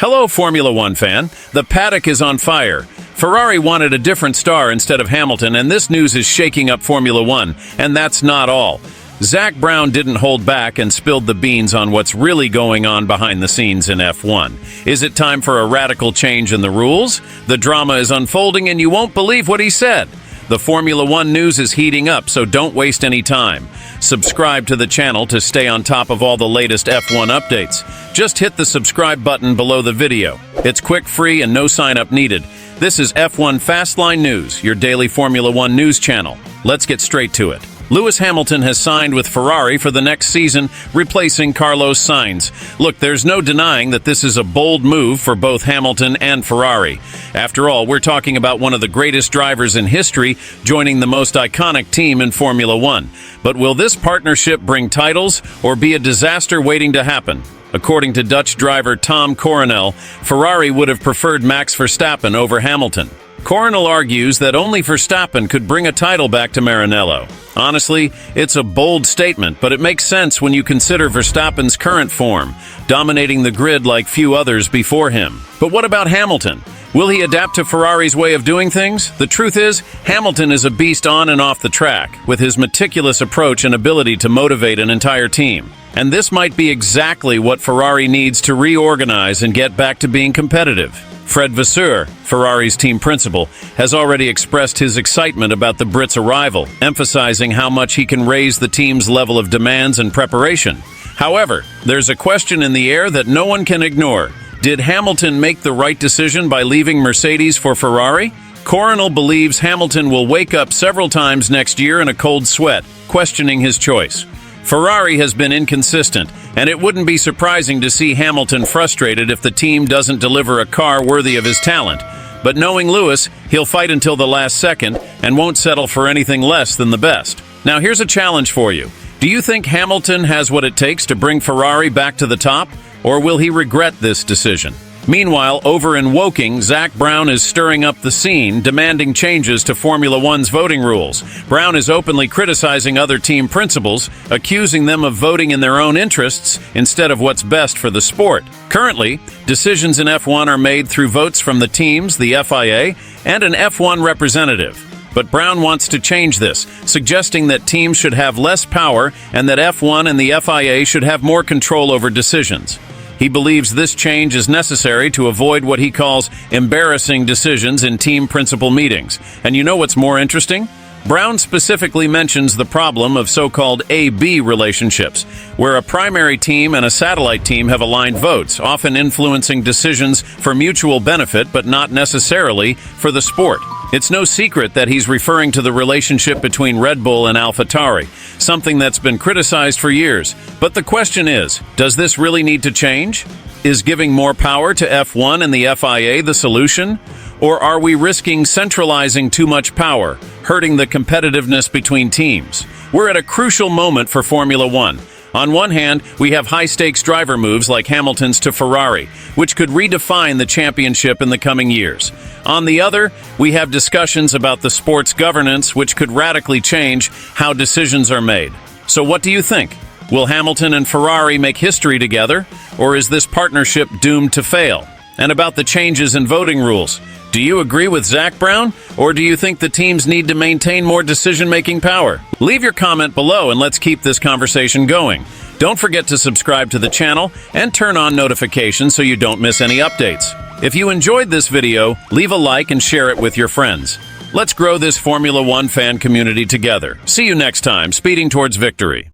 Hello, Formula One fan. The paddock is on fire. Ferrari wanted a different star instead of Hamilton, and this news is shaking up Formula One. And that's not all. Zack Brown didn't hold back and spilled the beans on what's really going on behind the scenes in F1. Is it time for a radical change in the rules? The drama is unfolding and you won't believe what he said. The Formula One news is heating up, so don't waste any time. Subscribe to the channel to stay on top of all the latest F1 updates. Just hit the subscribe button below the video. It's quick, free, and no sign-up needed. This is F1 Fastline News, your daily Formula One news channel. Let's get straight to it. Lewis Hamilton has signed with Ferrari for the next season, replacing Carlos Sainz. Look, there's no denying that this is a bold move for both Hamilton and Ferrari. After all, we're talking about one of the greatest drivers in history joining the most iconic team in Formula One. But will this partnership bring titles or be a disaster waiting to happen? According to Dutch driver Tom Coronel, Ferrari would have preferred Max Verstappen over Hamilton. Coronel argues that only Verstappen could bring a title back to Maranello. Honestly, it's a bold statement, but it makes sense when you consider Verstappen's current form, dominating the grid like few others before him. But what about Hamilton? Will he adapt to Ferrari's way of doing things? The truth is, Hamilton is a beast on and off the track, with his meticulous approach and ability to motivate an entire team. And this might be exactly what Ferrari needs to reorganize and get back to being competitive. Fred Vasseur, Ferrari's team principal, has already expressed his excitement about the Brit's arrival, emphasizing how much he can raise the team's level of demands and preparation. However, there's a question in the air that no one can ignore. Did Hamilton make the right decision by leaving Mercedes for Ferrari? Coronel believes Hamilton will wake up several times next year in a cold sweat, questioning his choice. Ferrari has been inconsistent, and it wouldn't be surprising to see Hamilton frustrated if the team doesn't deliver a car worthy of his talent. But knowing Lewis, he'll fight until the last second and won't settle for anything less than the best. Now here's a challenge for you. Do you think Hamilton has what it takes to bring Ferrari back to the top, or will he regret this decision? Meanwhile, over in Woking, Zack Brown is stirring up the scene, demanding changes to Formula One's voting rules. Brown is openly criticizing other team principals, accusing them of voting in their own interests instead of what's best for the sport. Currently, decisions in F1 are made through votes from the teams, the FIA, and an F1 representative. But Brown wants to change this, suggesting that teams should have less power and that F1 and the FIA should have more control over decisions. He believes this change is necessary to avoid what he calls embarrassing decisions in team principal meetings. And you know what's more interesting? Brown specifically mentions the problem of so-called A-B relationships, where a primary team and a satellite team have aligned votes, often influencing decisions for mutual benefit but not necessarily for the sport. It's no secret that he's referring to the relationship between Red Bull and AlphaTauri, something that's been criticized for years. But the question is, does this really need to change? Is giving more power to F1 and the FIA the solution? Or are we risking centralizing too much power, hurting the competitiveness between teams? We're at a crucial moment for Formula One. On one hand, we have high-stakes driver moves like Hamilton's to Ferrari, which could redefine the championship in the coming years. On the other, we have discussions about the sport's governance, which could radically change how decisions are made. So what do you think? Will Hamilton and Ferrari make history together, or is this partnership doomed to fail? And about the changes in voting rules, do you agree with Zack Brown, or do you think the teams need to maintain more decision-making power? Leave your comment below and let's keep this conversation going. Don't forget to subscribe to the channel and turn on notifications so you don't miss any updates. If you enjoyed this video, leave a like and share it with your friends. Let's grow this Formula One fan community together. See you next time, speeding towards victory.